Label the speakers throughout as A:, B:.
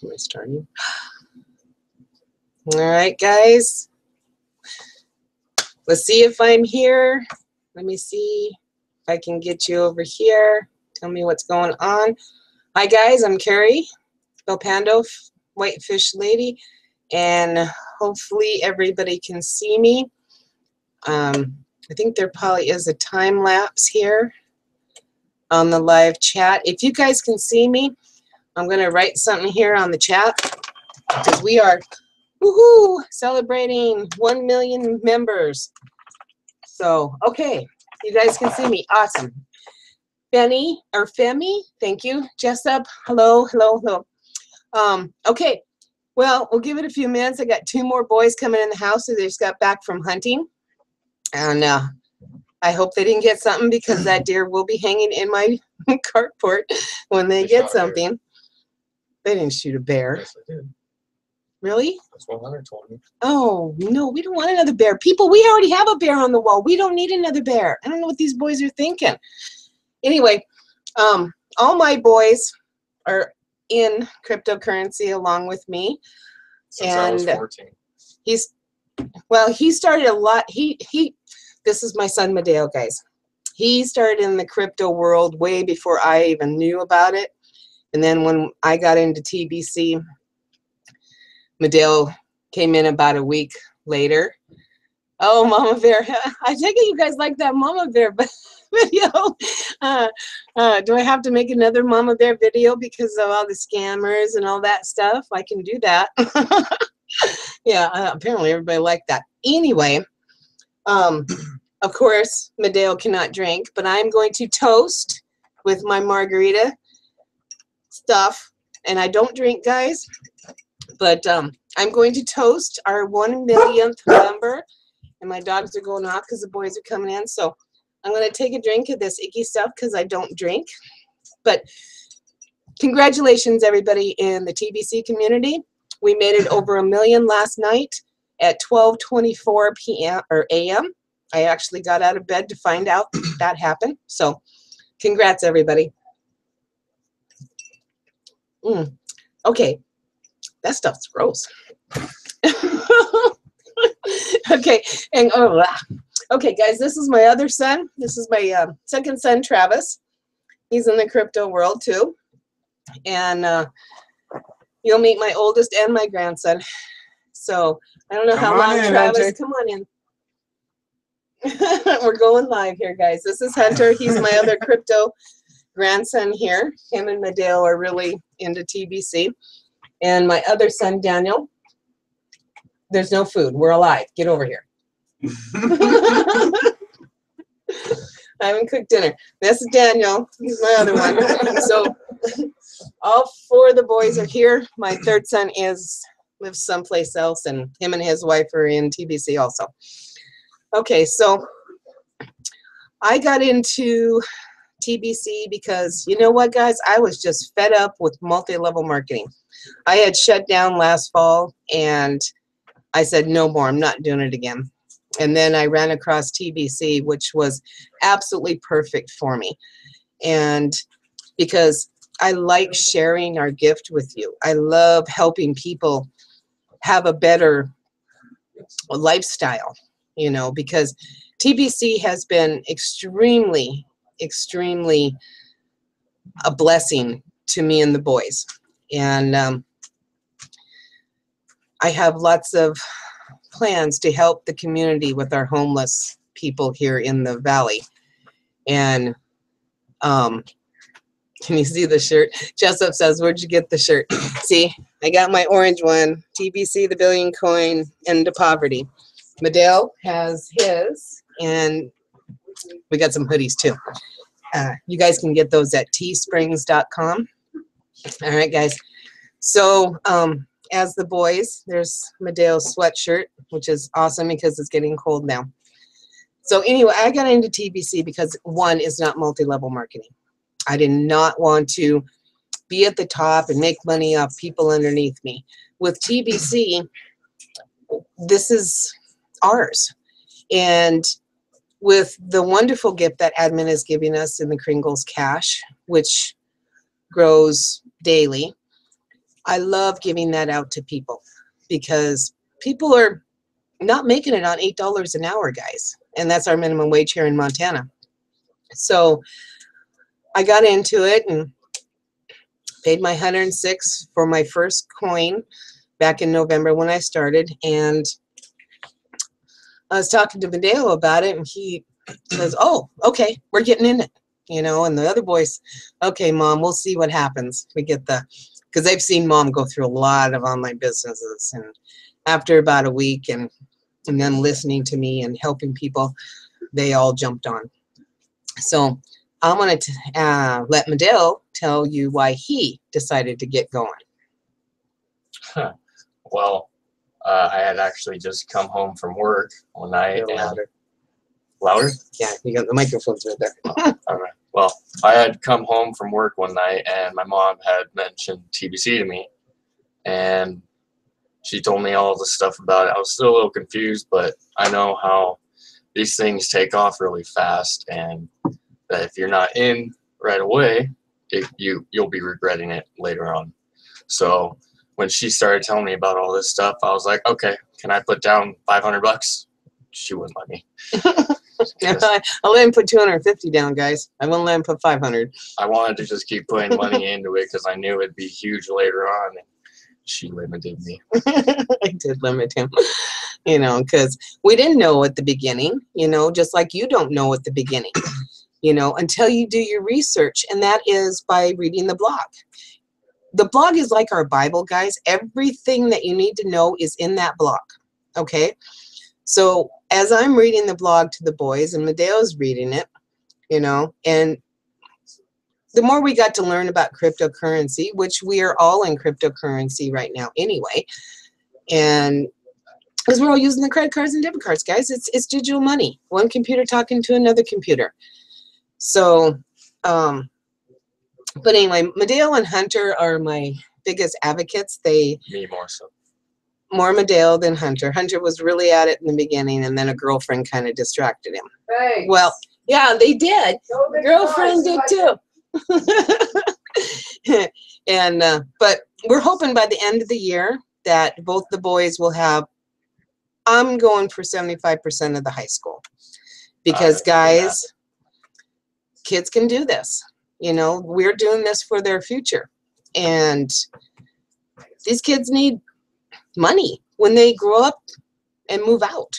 A: Am I starting? All right, guys. Let's see if I'm here. Let me see if I can get you over here. Tell me what's going on. Hi, guys. I'm Carrie Belpando, Whitefish Lady, and hopefully everybody can see me. I think there probably is a time lapse here on the live chat. If you guys can see me, I'm going to write something here on the chat because we are woohoo celebrating 1 million members. So, okay, you guys can see me. Awesome. Benny or Femi, thank you. Jessup, hello, hello, hello. Okay, well, we'll give it a few minutes. I got 2 more boys coming in the house, so they just got back from hunting. And I hope they didn't get something because that deer will be hanging in my carport when they get something. They didn't shoot a bear.
B: Yes, I did.
A: Really?
B: That's what Hunter told me.
A: Oh, no, we don't want another bear. People, we already have a bear on the wall. We don't need another bear. I don't know what these boys are thinking. Anyway, all my boys are in cryptocurrency along with me.
B: Since I was 14.
A: He started a lot. This is my son, Madeo, guys. He started in the crypto world way before I even knew about it. And then when I got into TBC, Madeo came in about a week later. Oh, Mama Bear. I take it you guys like that Mama Bear video. Do I have to make another Mama Bear video because of all the scammers and all that stuff? I can do that. Yeah, apparently everybody liked that. Anyway, of course, Madeo cannot drink, but I'm going to toast with my margarita stuff. And I don't drink, guys, but I'm going to toast our 1 millionth member. And my dogs are going off because the boys are coming in. So I'm going to take a drink of this icky stuff because I don't drink. But congratulations, everybody in the TBC community. We made it over 1 million last night at 12:24 p.m. or a.m. I actually got out of bed to find out that happened. So congrats, everybody. Okay, that stuff's gross. Okay, and okay, guys, this is my other son. This is my second son, Travis. He's in the crypto world too, and you'll meet my oldest and my grandson. So I don't know how long, Travis. Hunter. Come on in. We're going live here, guys. This is Hunter. He's my other crypto grandson here. Him and Madeo are really into TBC. And my other son, Daniel. There's no food. We're alive. Get over here. I haven't cooked dinner. This is Daniel. He's my other one. So all 4 of the boys are here. My third son lives someplace else, and him and his wife are in TBC also. Okay, so I got into TBC because, you know what, guys? I was just fed up with multi-level marketing. I had shut down last fall, and I said, no more. I'm not doing it again. And then I ran across TBC, which was absolutely perfect for me. And because I like sharing our gift with you. I love helping people have a better lifestyle, you know, because TBC has been extremely, extremely a blessing to me and the boys. And I have lots of plans to help the community with our homeless people here in the valley. And can you see the shirt? Jessup says, where'd you get the shirt? See, I got my orange one, TBC The Billion Coin, End to Poverty. Madeo has his, and we got some hoodies too. You guys can get those at teesprings.com. All right, guys. So as the boys, there's Madeo's sweatshirt, which is awesome because it's getting cold now. So anyway, I got into TBC because one is not multi-level marketing. I did not want to be at the top and make money off people underneath me. With TBC, this is ours. And with the wonderful gift that admin is giving us in the Kringles Cash, which grows daily, I love giving that out to people because people are not making it on $8 an hour, guys. And that's our minimum wage here in Montana. So I got into it and paid my 106 for my first coin back in November when I started. And I was talking to Vidal about it, and he says, oh, okay, we're getting in it. You know, and the other boys, okay, Mom, we'll see what happens. We get because they've seen Mom go through a lot of online businesses. And after about a week and then listening to me and helping people, they all jumped on. So I'm going to let Medill tell you why he decided to get going.
B: Well, I had actually just come home from work one night.
A: Louder.
B: Louder?
A: Yeah, you got the microphones right there.
B: All right. Well, I had come home from work one night, and my mom had mentioned TBC to me, and she told me all the stuff about it. I was still a little confused, but I know how these things take off really fast, and that if you're not in right away, you'll be regretting it later on. So when she started telling me about all this stuff, I was like, okay, can I put down $500? She wouldn't let me.
A: I'll let him put 250 down, guys. I won't let him put 500.
B: I wanted to just keep putting money into it because I knew it'd be huge later on. And she limited me.
A: I did limit him, you know, because we didn't know at the beginning, you know, just like you don't know at the beginning, you know, until you do your research. And that is by reading the blog. The blog is like our Bible, guys. Everything that you need to know is in that blog. Okay. So as I'm reading the blog to the boys, and Medeo's reading it, you know, and the more we got to learn about cryptocurrency, which we are all in cryptocurrency right now anyway, and because we're all using the credit cards and debit cards, guys, it's digital money. One computer talking to another computer. So, but anyway, Medeo and Hunter are my biggest advocates.
B: Me more so.
A: More Medeo than Hunter. Hunter was really at it in the beginning, and then a girlfriend kind of distracted him.
C: Thanks.
A: Well, yeah, they did. The girlfriend did too. And but we're hoping by the end of the year that both the boys will have, I'm going for 75% of the high school, because guys, kids can do this. You know, we're doing this for their future, and these kids need money when they grow up and move out.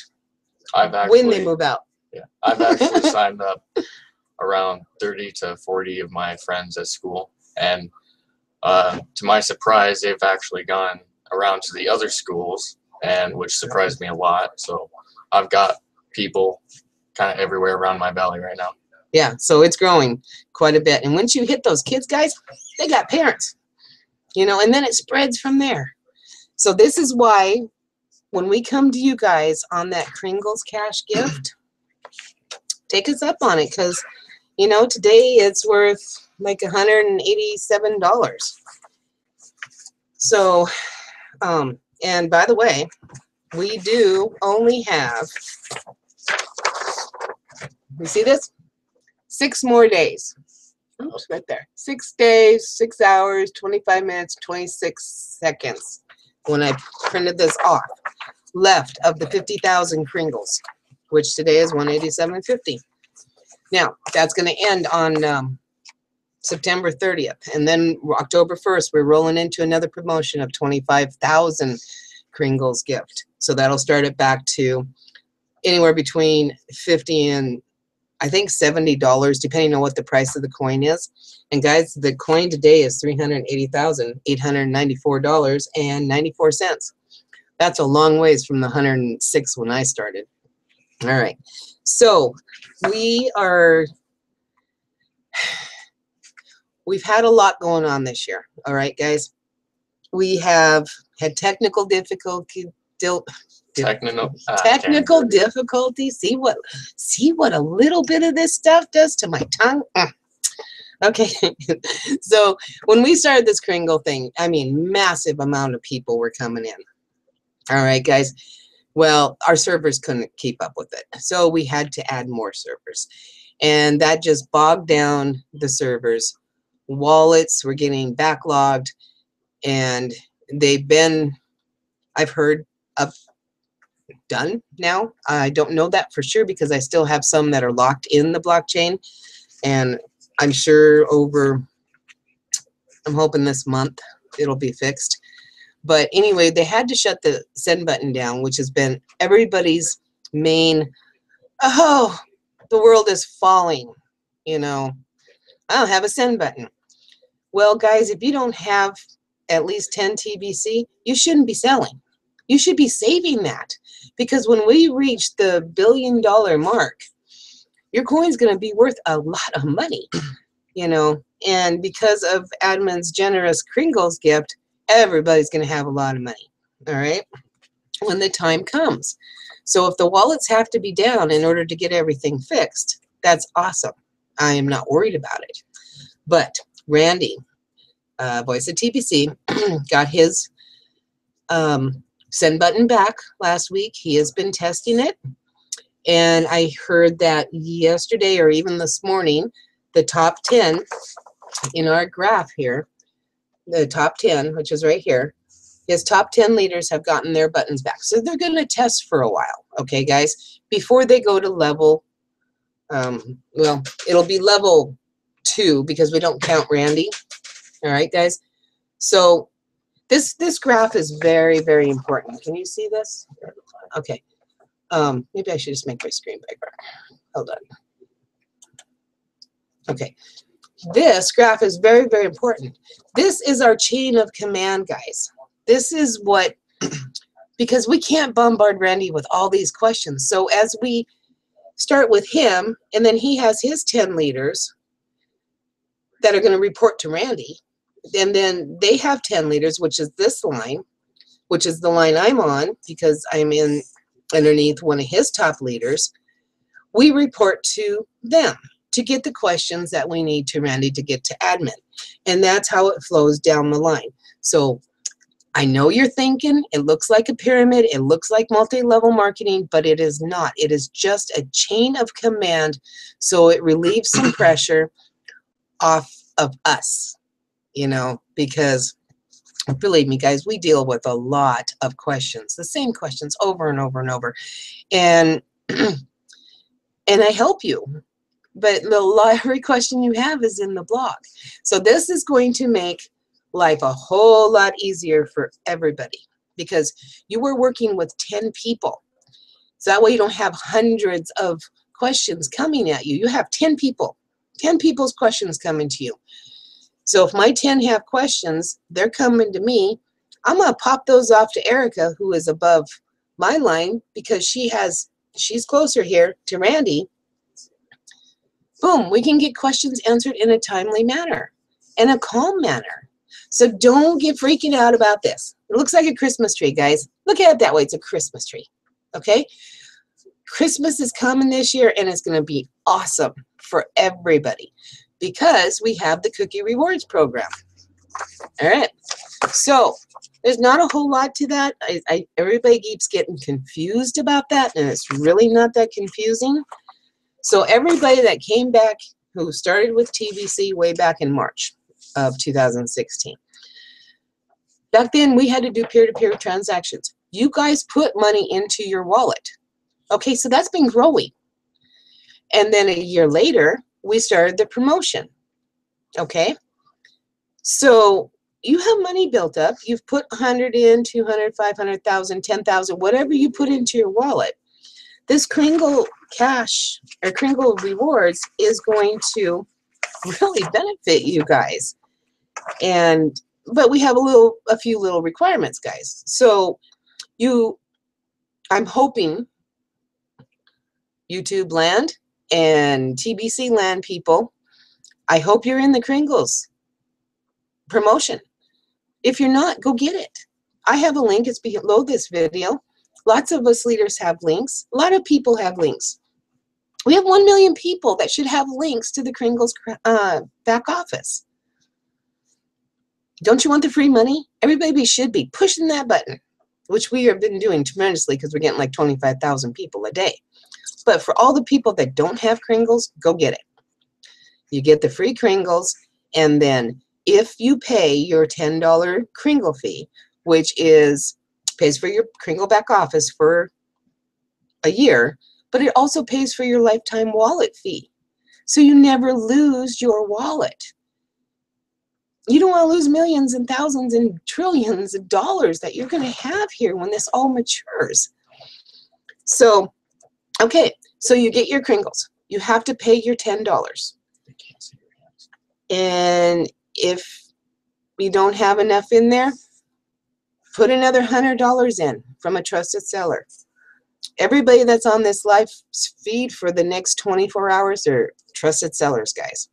A: When they move out.
B: Yeah, I've actually signed up around 30 to 40 of my friends at school, and to my surprise, they've actually gone around to the other schools, and which surprised me a lot. So I've got people kind of everywhere around my valley right now.
A: Yeah, so it's growing quite a bit. And once you hit those kids, guys, they got parents, you know, and then it spreads from there. So this is why when we come to you guys on that Kringles cash gift, take us up on it, because, you know, today it's worth like $187. So, and by the way, we do only have, you see this? 6 more days. Oops, right there. 6 days, 6 hours, 25 minutes, 26 seconds. When I printed this off, left of the 50,000 Kringles, which today is $187.50. Now, that's going to end on September 30th. And then October 1st, we're rolling into another promotion of 25,000 Kringles gift. So that'll start it back to anywhere between $50 and I think $70, depending on what the price of the coin is. And guys, the coin today is $380,894.94. That's a long ways from the 106 when I started. All right. So we've had a lot going on this year. All right, guys. We have had technical difficulty. Technical difficulty. See what a little bit of this stuff does to my tongue. Okay. So when we started this Kringle thing, I mean, massive amount of people were coming in. All right, guys. Well, our servers couldn't keep up with it, so we had to add more servers, and that just bogged down the servers. Wallets were getting backlogged. and they've been, I've heard, up done now. I don't know that for sure because I still have some that are locked in the blockchain, and I'm sure I'm hoping this month it'll be fixed. But anyway, they had to shut the send button down, which has been everybody's main, oh, the world is falling, you know, I don't have a send button. Well, guys, if you don't have at least 10 TBC, you shouldn't be selling. You should be saving that, because when we reach the $1 billion mark, your coin's going to be worth a lot of money, you know, and because of admin's generous Kringles gift, everybody's going to have a lot of money, all right, when the time comes. So if the wallets have to be down in order to get everything fixed, that's awesome. I am not worried about it. But Randy, voice of TBC, got his send button back last week. He has been testing it. And I heard that yesterday or even this morning, the top 10 in our graph here, the top 10, which is right here, his top 10 leaders have gotten their buttons back. So they're going to test for a while, okay, guys, before they go to level, well, it'll be level 2 because we don't count Randy. All right, guys. So this graph is very, very important. Can you see this? Okay. Maybe I should just make my screen bigger. Hold on. Okay. This graph is very, very important. This is our chain of command, guys. This is what, because we can't bombard Randy with all these questions. So as we start with him, and then he has his 10 leaders that are going to report to Randy, and then they have 10 leaders, which is this line, which is the line I'm on because I'm in underneath one of his top leaders. We report to them to get the questions that we need to Randy to get to admin. And that's how it flows down the line. So I know you're thinking it looks like a pyramid, it looks like multi-level marketing, but it is not. It is just a chain of command, so it relieves some pressure off of us, you know, because believe me, guys, we deal with a lot of questions, the same questions over and over and over. And and I help you. But every question you have is in the blog. So this is going to make life a whole lot easier for everybody because you were working with 10 people. So that way you don't have hundreds of questions coming at you. You have 10 people, 10 people's questions coming to you. So if my 10 have questions, they're coming to me. I'm going to pop those off to Erica, who is above my line, because she's closer here to Randy. Boom, we can get questions answered in a timely manner, in a calm manner. So don't get freaking out about this. It looks like a Christmas tree, guys. Look at it that way. It's a Christmas tree, okay? Christmas is coming this year, and it's going to be awesome for everybody because we have the Cookie Rewards program. All right. So there's not a whole lot to that. Everybody keeps getting confused about that, and it's really not that confusing. So everybody that came back who started with TBC way back in March of 2016, back then we had to do peer-to-peer transactions. You guys put money into your wallet. Okay, so that's been growing. And then a year later, we started the promotion. Okay, so you have money built up. You've put 100 in, 200, 500,000, 10,000, whatever you put into your wallet. This Kringle cash or Kringle rewards is going to really benefit you guys. But we have a few little requirements, guys. So I'm hoping YouTube Land and TBC Land people, I hope you're in the Kringles promotion. If you're not, go get it. I have a link. It's below this video. Lots of us leaders have links. A lot of people have links. We have 1 million people that should have links to the Kringles back office. Don't you want the free money? Everybody should be pushing that button, which we have been doing tremendously because we're getting like 25,000 people a day. But for all the people that don't have Kringles, go get it. You get the free Kringles, and then if you pay your $10 Kringle fee, which pays for your Kringle back office for a year, but it also pays for your lifetime wallet fee. So you never lose your wallet. You don't want to lose millions and thousands and trillions of dollars that you're going to have here when this all matures. So, okay, so you get your Kringles. You have to pay your $10. And if you don't have enough in there, put another $100 in from a trusted seller. Everybody that's on this live feed for the next 24 hours are trusted sellers, guys.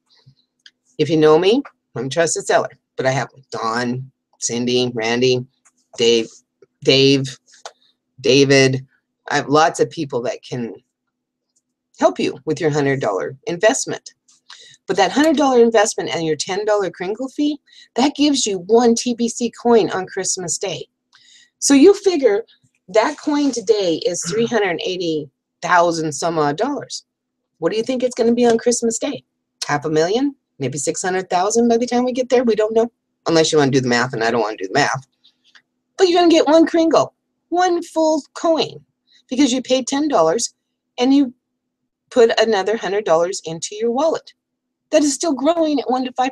A: If you know me, I'm a trusted seller. But I have Don, Cindy, Randy, Dave, David. I have lots of people that can help you with your $100 investment. But that $100 investment and your $10 Kringle fee, that gives you 1 TBC coin on Christmas Day. So you figure that coin today is 380,000 some odd dollars. What do you think it's going to be on Christmas Day? $500,000? Maybe 600,000 by the time we get there? We don't know. Unless you want to do the math, and I don't want to do the math. But you're going to get 1 Kringle, 1 full coin, because you paid $10 and you put another $100 into your wallet. That is still growing at 1 to 5%.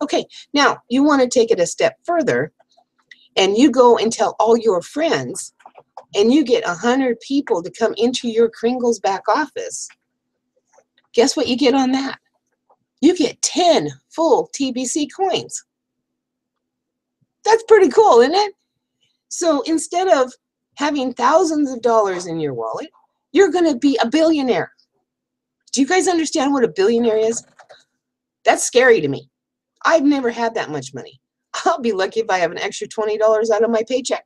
A: Okay, now you want to take it a step further, and you go and tell all your friends, and you get 100 people to come into your Kringles back office. Guess what you get on that? You get 10 full TBC coins. That's pretty cool, isn't it? So instead of having thousands of dollars in your wallet, you're going to be a billionaire. Do you guys understand what a billionaire is? That's scary to me. I've never had that much money. I'll be lucky if I have an extra $20 out of my paycheck.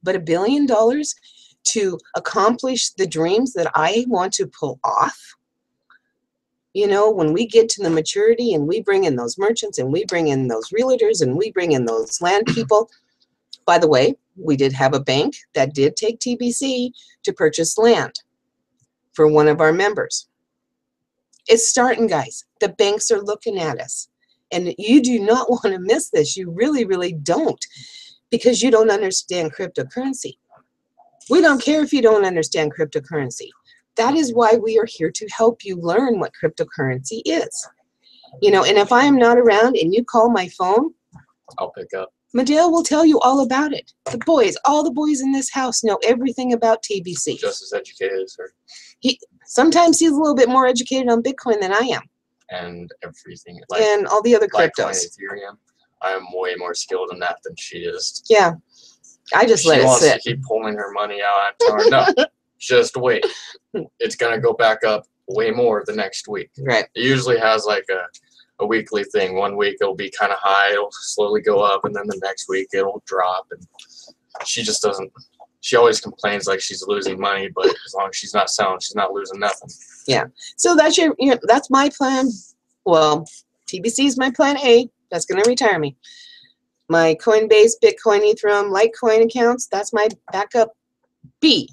A: But $1 billion to accomplish the dreams that I want to pull off, you know, when we get to the maturity and we bring in those merchants and we bring in those realtors and we bring in those land people. By the way, we did have a bank that did take TBC to purchase land for one of our members. It's starting, guys. The banks are looking at us. And you do not want to miss this. You really, really don't, because you don't understand cryptocurrency. We don't care if you don't understand cryptocurrency. That is why we are here to help you learn what cryptocurrency is. You know, and if I am not around and you call my phone,
B: I'll pick up.
A: Madale will tell you all about it. The boys, all the boys in this house know everything about TBC.
B: Just as educated as her.
A: Sometimes he's a little bit more educated on Bitcoin than I am.
B: And everything.
A: And all the other cryptos.
B: Ethereum. I am way more skilled in that than she is.
A: Yeah. I just let it sit.
B: She wants to keep pulling her money out. I tell her, no, just wait. It's going to go back up way more the next week.
A: Right.
B: It usually has like a weekly thing. 1 week it'll be kind of high. It'll slowly go up. And then the next week it'll drop. And she just doesn't. She always complains like she's losing money. But as long as she's not selling, she's not losing nothing.
A: Yeah. So that's that's my plan. Well, TBC is my plan A. That's going to retire me. My Coinbase, Bitcoin, Ethereum, Litecoin accounts, that's my backup B.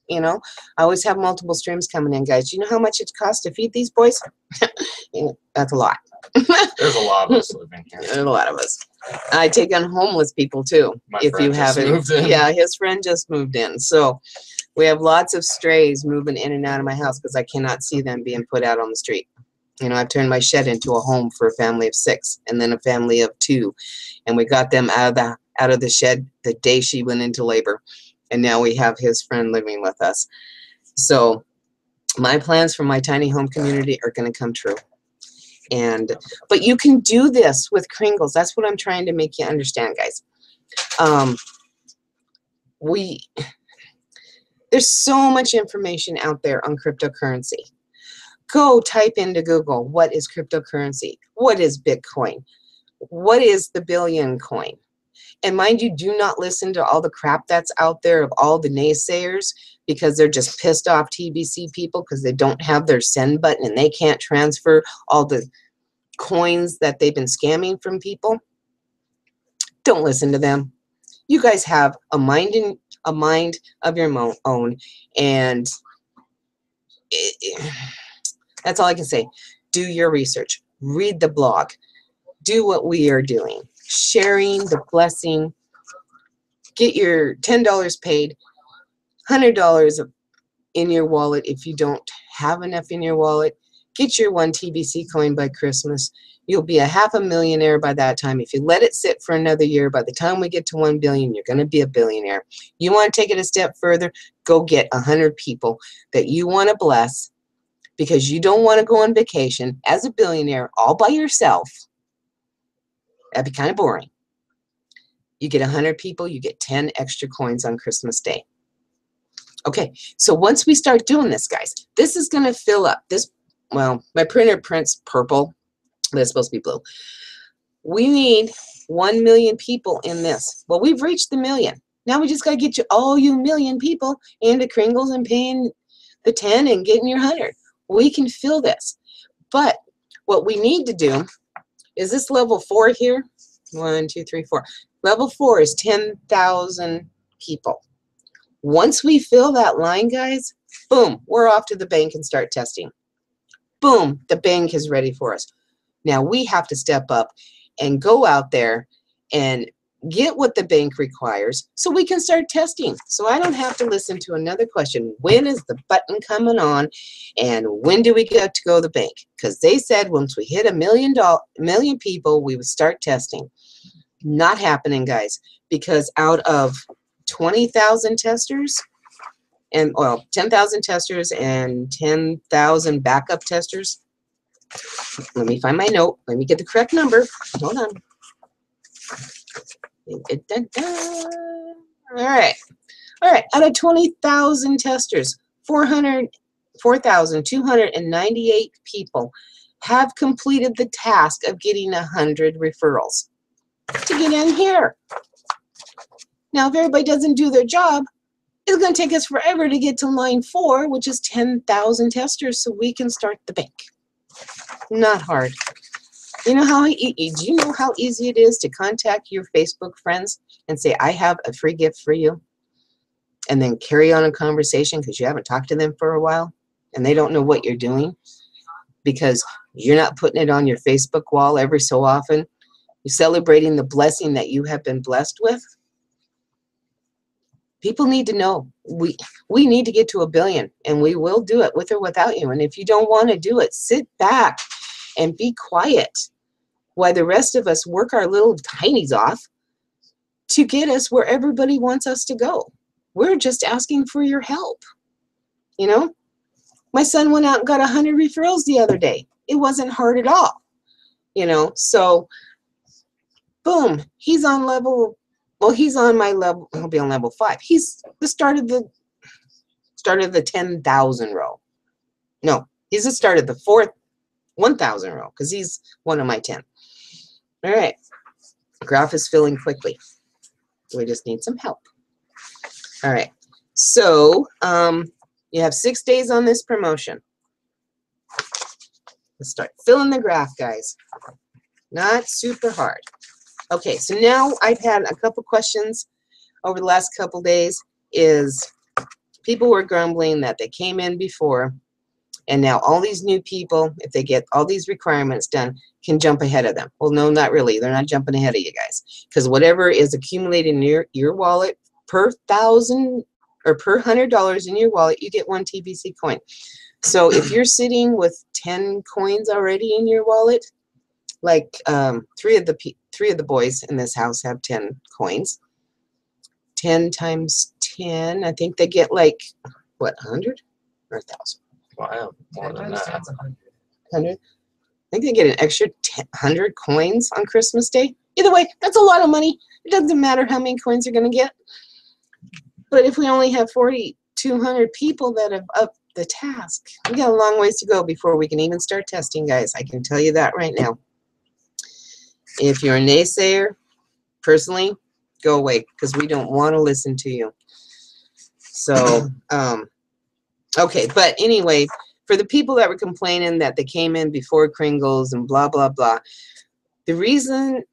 A: You know, I always have multiple streams coming in, guys. Do you know how much it costs to feed these boys? That's a lot.
B: There's a lot of us living here.
A: There's a lot of us. I take on homeless people too.
B: If you haven't moved in.
A: Yeah, his friend just moved in. So we have lots of strays moving in and out of my house because I cannot see them being put out on the street. You know, I've turned my shed into a home for a family of 6 and then a family of 2. And we got them out of the shed the day she went into labor. And now we have his friend living with us. So my plans for my tiny home community are going to come true. But you can do this with Kringles. That's what I'm trying to make you understand, guys. There's so much information out there on cryptocurrency. Go type into Google, what is cryptocurrency? What is Bitcoin? What is the billion coin? And mind you, do not listen to all the crap that's out there of all the naysayers, because they're just pissed off TBC people because they don't have their send button and they can't transfer all the coins that they've been scamming from people. Don't listen to them. You guys have a mind of your own, and that's all I can say. Do your research. Read the blog. do what we are doing. Sharing the blessing. Get your $10 paid, $100 in your wallet if you don't have enough in your wallet. Get your 1 TBC coin by Christmas. You'll be a half a millionaire by that time. If you let it sit for another year, by the time we get to 1 billion, you're going to be a billionaire. You want to take it a step further? Go get 100 people that you want to bless, because you don't want to go on vacation as a billionaire all by yourself. That'd be kind of boring. You get 100 people, you get 10 extra coins on Christmas Day. Okay, so once we start doing this, guys, this is going to fill up. This, well, my printer prints purple, but it's supposed to be blue. We need 1 million people in this. Well, we've reached the million. Now we just got to get you, all you million people, into Kringles and paying the 10 and getting your 100. We can fill this. But what we need to do is this level 4 here. 1, 2, 3, 4. Level 4 is 10,000 people. Once we fill that line, guys, boom, we're off to the bank and start testing. Boom, the bank is ready for us. Now we have to step up and go out there and get what the bank requires so we can start testing. So I don't have to listen to another question. When is the button coming on and when do we get to go to the bank? Because they said once we hit a million people, we would start testing. Not happening, guys, because out of 20,000 testers and, well, 10,000 testers and 10,000 backup testers. Let me find my note. Let me get the correct number. Hold on. All right. All right. Out of 20,000 testers, 4,298 people have completed the task of getting 100 referrals to get in here. Now, if everybody doesn't do their job, it's going to take us forever to get to line 4, which is 10,000 testers, so we can start the bank. Not hard. You know how do you know how easy it is to contact your Facebook friends and say, I have a free gift for you, and then carry on a conversation because you haven't talked to them for a while and they don't know what you're doing because you're not putting it on your Facebook wall every so often. You're celebrating the blessing that you have been blessed with. People need to know. We need to get to 1 billion, and we will do it with or without you. And if you don't want to do it, sit back and be quiet while the rest of us work our little tinies off to get us where everybody wants us to go. We're just asking for your help. You know, my son went out and got 100 referrals the other day. It wasn't hard at all. You know, so boom, he's on level. Well, he's on my level. He'll be on level 5. He's the start of the 10,000 row. No, he's the start of the 1,000 row because he's one of my 10. All right, graph is filling quickly. We just need some help. All right, so you have 6 days on this promotion. Let's start filling the graph, guys. Not super hard. Okay, so now I've had a couple questions over the last couple days. Is people were grumbling that they came in before, and now all these new people, if they get all these requirements done, can jump ahead of them. Well, no, not really. They're not jumping ahead of you guys, because whatever is accumulated in your wallet per 1,000 or per $100 in your wallet, you get 1 TBC coin. So if you're sitting with 10 coins already in your wallet, like 3 of the boys in this house have 10 coins. 10 times 10, I think they get like, what, 100 or 1,000?
B: Wow, more than that.
A: 100? I think they get an extra 100 coins on Christmas Day. Either way, that's a lot of money. It doesn't matter how many coins you're going to get. But if we only have 4,200 people that have upped the task, we got a long ways to go before we can even start testing, guys. I can tell you that right now. If you're a naysayer, personally, go away, because we don't want to listen to you. So, okay, but anyway, for the people that were complaining that they came in before Kringles and blah, blah, blah, the reason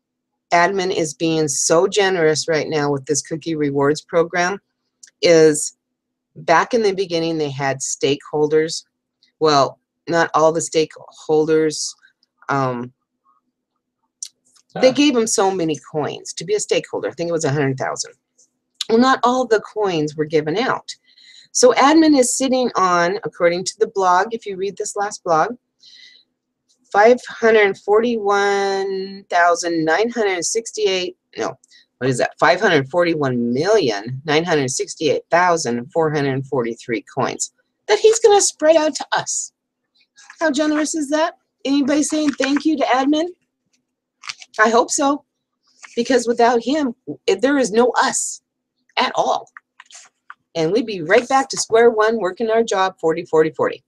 A: admin is being so generous right now with this cookie rewards program is back in the beginning they had stakeholders. Well, not all the stakeholders They gave him so many coins to be a stakeholder. I think it was 100,000. Well, not all the coins were given out. So admin is sitting on, according to the blog, if you read this last blog, 541,968, no, what is that? 541,968,443 coins that he's going to spread out to us. How generous is that? Anybody saying thank you to admin? I hope so, because without him, there is no us at all. And we'd be right back to square one, working our job 40, 40, 40.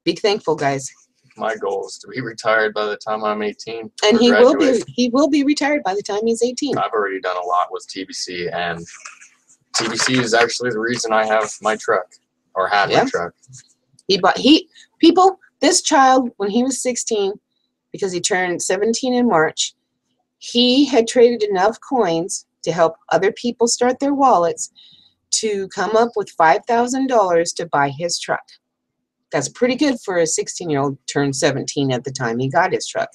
A: Be thankful, guys.
B: My goal is to be retired by the time I'm 18.
A: And he will be retired by the time he's 18.
B: I've already done a lot with TBC, and TBC is actually the reason I have my truck, or had my truck.
A: People, this child, when he was 16, because he turned 17 in March, he had traded enough coins to help other people start their wallets to come up with $5,000 to buy his truck. That's pretty good for a 16-year-old turned 17 at the time he got his truck.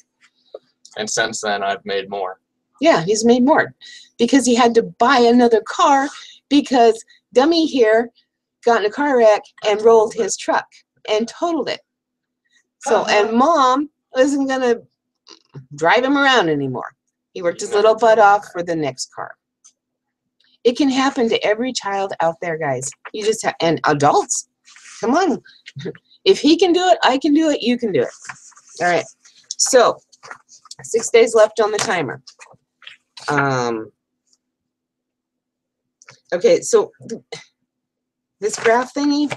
B: And since then, I've made more.
A: Yeah, he's made more because he had to buy another car because dummy here got in a car wreck and rolled his truck and totaled it. So, and mom wasn't going to drive him around anymore. He worked his little butt off for the next car. It can happen to every child out there, guys. You just have, and adults, come on. If he can do it, I can do it, you can do it. All right. So, 6 days left on the timer. Okay, so this graph thingy,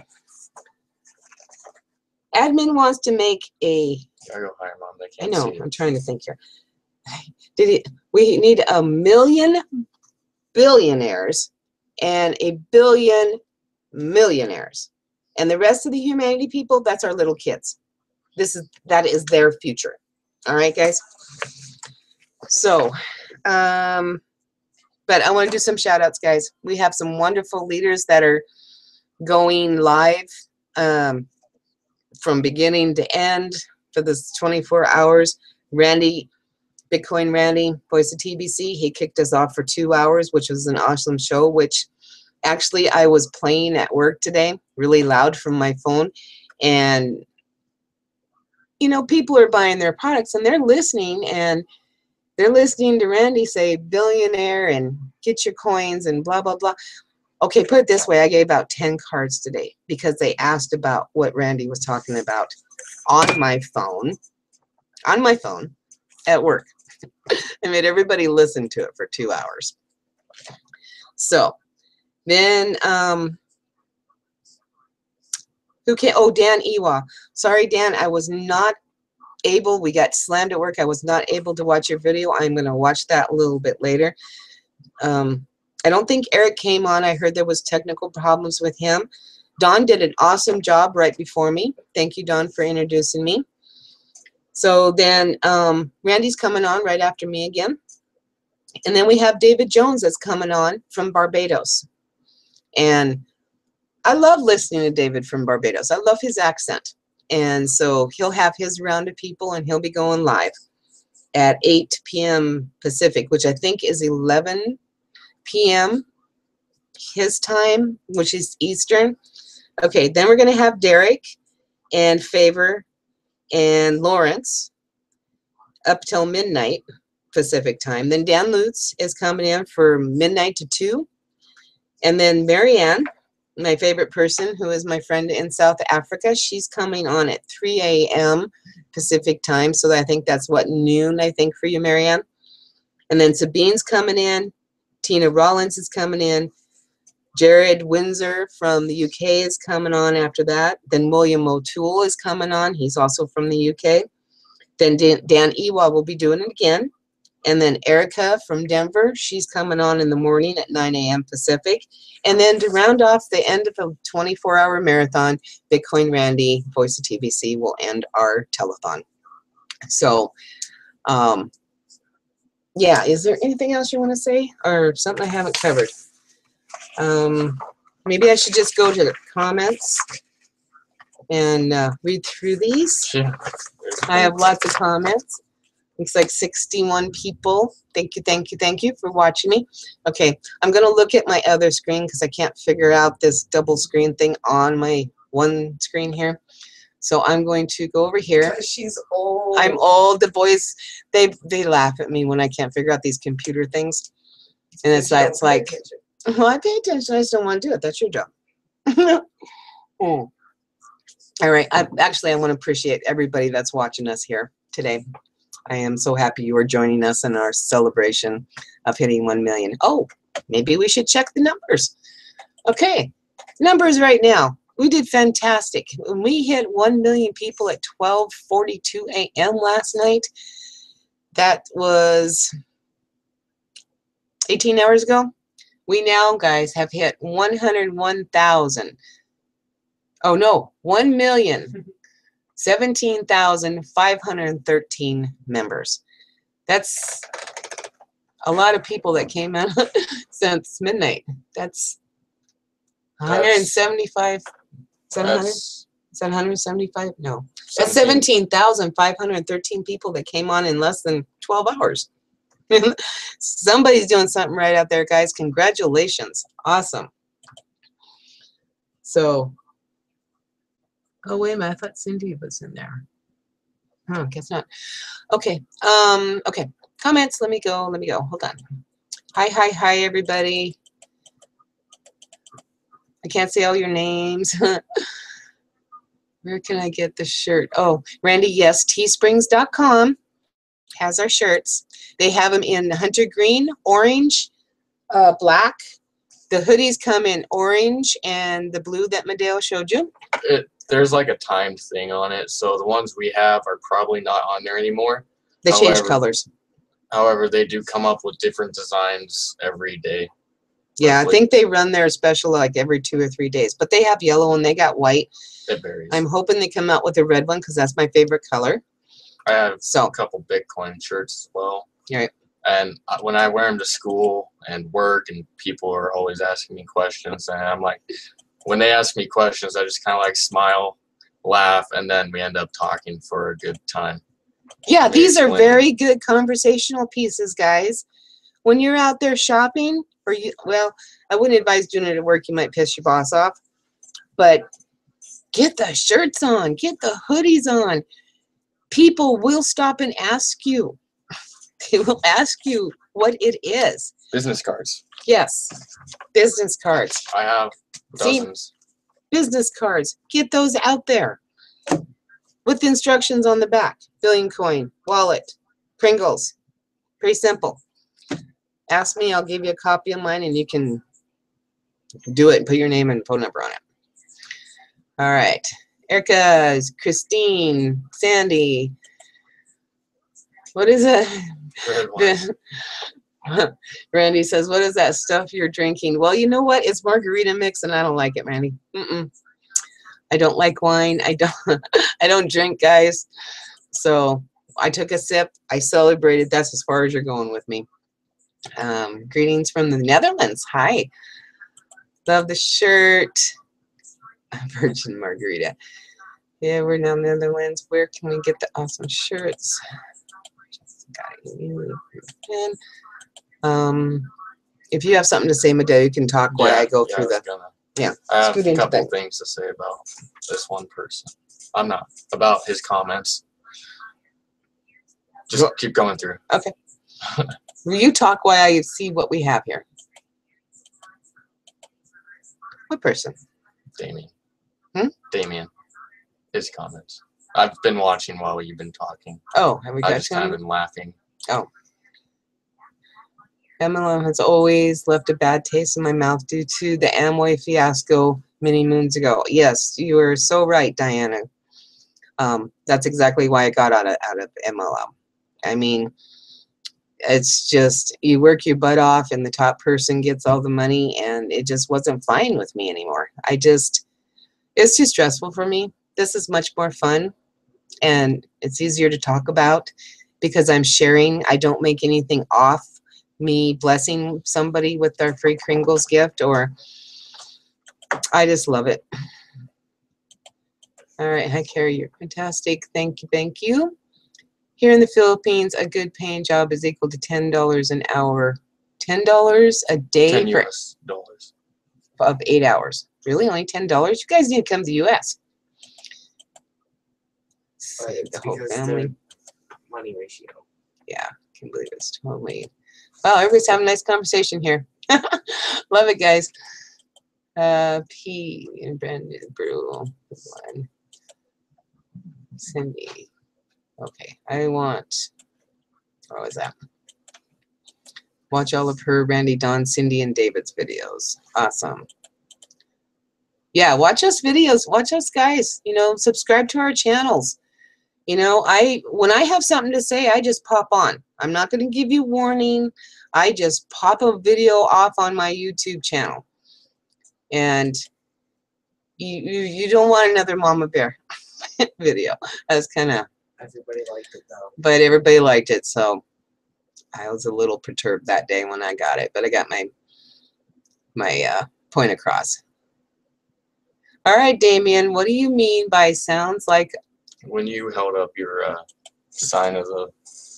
A: admin wants to make a.
B: Gotta go higher, Mom. They
A: I
B: can't
A: know.
B: see it.
A: I'm trying to think here. We need 1 million billionaires and 1 billion millionaires, and the rest of the humanity people, that's our little kids. That is their future. All right, guys. So, but I want to do some shout outs, guys. We have some wonderful leaders that are going live from beginning to end for this 24 hours. Randy, Bitcoin Randy, voice of TBC, he kicked us off for 2 hours, which was an awesome show, which actually I was playing at work today, really loud from my phone. And, you know, people are buying their products and they're listening, and they're listening to Randy say billionaire and get your coins and blah, blah, blah. Okay, put it this way. I gave out 10 cards today because they asked about what Randy was talking about on my phone at work. I made everybody listen to it for 2 hours. So then, who can, oh, Dan Ewa. Sorry, Dan, I was not able, we got slammed at work. I was not able to watch your video. I'm going to watch that a little bit later. I don't think Eric came on. I heard there was technical problems with him. Don did an awesome job right before me. Thank you, Don, for introducing me. So then Randy's coming on right after me again. And then we have David Jones that's coming on from Barbados. And I love listening to David from Barbados. I love his accent. And so he'll have his round of people, and he'll be going live at 8 p.m. Pacific, which I think is 11 p.m. his time, which is Eastern. Okay, then we're going to have Derek and Favor and Lawrence up till midnight Pacific time. Then Dan Lutz is coming in for midnight to 2. And then Marianne, my favorite person, who is my friend in South Africa, she's coming on at 3 a.m. Pacific time. So I think that's what, noon, I think, for you, Marianne. And then Sabine's coming in. Tina Rollins is coming in. Jared Windsor from the UK is coming on after that. Then William O'Toole is coming on. He's also from the UK. Then Dan Ewa will be doing it again. And then Erica from Denver, she's coming on in the morning at 9 a.m. Pacific. And then to round off the end of a 24-hour marathon, Bitcoin Randy, voice of TBC, will end our telethon. So, yeah, is there anything else you want to say or something I haven't covered? Maybe I should just go to the comments and read through these.
B: Yeah.
A: I have lots of comments. Looks like 61 people. Thank you, thank you, thank you for watching me. Okay, I'm going to look at my other screen because I can't figure out this double screen thing on my one screen here. So I'm going to go over here.
C: She's old.
A: I'm old. The boys, they laugh at me when I can't figure out these computer things. And it's like, well, I pay attention. I just don't want to do it. That's your job. All right. I want to appreciate everybody that's watching us here today. I am so happy you are joining us in our celebration of hitting 1 million. Oh, maybe we should check the numbers. Okay, numbers right now. We did fantastic. When we hit 1 million people at 12:42 a.m. last night, that was 18 hours ago. We now, guys, have hit 101,000. Oh, no, 1,017,513 members. That's a lot of people that came out since midnight. That's 175, 700? Is that 175? No. That's 17,513 people that came on in less than 12 hours. Somebody's doing something right out there, guys. Congratulations. Awesome. So, oh, wait a minute. I thought Cindy was in there. Oh, guess not. Okay. Okay. Comments. Let me go. Hold on. Hi, everybody. I can't say all your names. Where can I get the shirt? Oh, Randy, yes, teesprings.com has our shirts. They have them in hunter green, orange, black. The hoodies come in orange and the blue that Madeo showed you.
B: There's like a timed thing on it, so the ones we have are probably not on there anymore.
A: They change colors.
B: However, they do come up with different designs every day.
A: Yeah, I think they run their special like every 2 or 3 days. But they have yellow and they got white.
B: It varies.
A: I'm hoping they come out with a red one because that's my favorite color.
B: I have a couple Bitcoin shirts as well.
A: Right.
B: And when I wear them to school and work, and people are always asking me questions, and I'm like, when they ask me questions, I just kind of like smile, laugh, and then we end up talking for a good time.
A: Yeah, these are very good conversational pieces, guys. When you're out there shopping, or well, I wouldn't advise doing it at work. You might piss your boss off. But get the shirts on. Get the hoodies on. People will stop and ask you. They will ask you what it is.
B: Business cards.
A: Yes, business cards.
B: I have dozens.
A: Business cards. Get those out there with instructions on the back. Billion Coin, wallet, Kringles. Pretty simple. Ask me, I'll give you a copy of mine, and you can do it and put your name and phone number on it. All right. Erica, Christine, Sandy. What is it? Randy says, what is that stuff you're drinking? Well, you know what? It's margarita mix, and I don't like it, Randy. I don't like wine. I don't drink, guys. So I took a sip. I celebrated. That's as far as you're going with me. Greetings from the Netherlands. Hi. Love the shirt. Virgin Margarita. Yeah, we're now in the Netherlands. Where can we get the awesome shirts? If you have something to say, Madeo, you can talk while I go through the.
B: I have a couple things to say about this one person. I'm not about his comments. Just keep going through.
A: Okay. Will you talk while I see what we have here? What person?
B: Damien. Damien. His comments. I've been watching while you've been talking.
A: Oh, have we got
B: I just kind of been laughing.
A: Oh. MLM has always left a bad taste in my mouth due to the Amway fiasco many moons ago. Yes, you are so right, Diana. That's exactly why I got out of MLM. I mean, it's just you work your butt off and the top person gets all the money, and it just wasn't flying with me anymore. It's too stressful for me. This is much more fun, and it's easier to talk about because I'm sharing. I don't make anything off me blessing somebody with their free Kringles gift, or I just love it. All right, hi Carrie, you're fantastic. Thank you, thank you. Here in the Philippines, a good paying job is equal to $10 an hour. $10 a day
B: 10
A: for
B: US dollars.
A: of 8 hours. Really, only $10? You guys need to come to the U.S.
C: But
A: Save
C: it's
A: the whole
C: because
A: family.
C: the money ratio.
A: Yeah, can't believe it's totally. Wow, everybody's having a nice conversation here. Love it, guys. P and Brandon Brew. One. Cindy. Okay, I want. What was that? Watch all of her, Randy, Dawn, Cindy, and David's videos. Awesome. Yeah, watch us videos. Watch us, guys. You know, subscribe to our channels. You know, when I have something to say, I just pop on. I'm not going to give you warning. I just pop a video off on my YouTube channel. And you don't want another Mama Bear video. That's kind of.
C: Everybody liked it though.
A: But everybody liked it, so I was a little perturbed that day when I got it. But I got my point across. All right, Damien, what do you mean by sounds like?
B: When you held up your sign of the...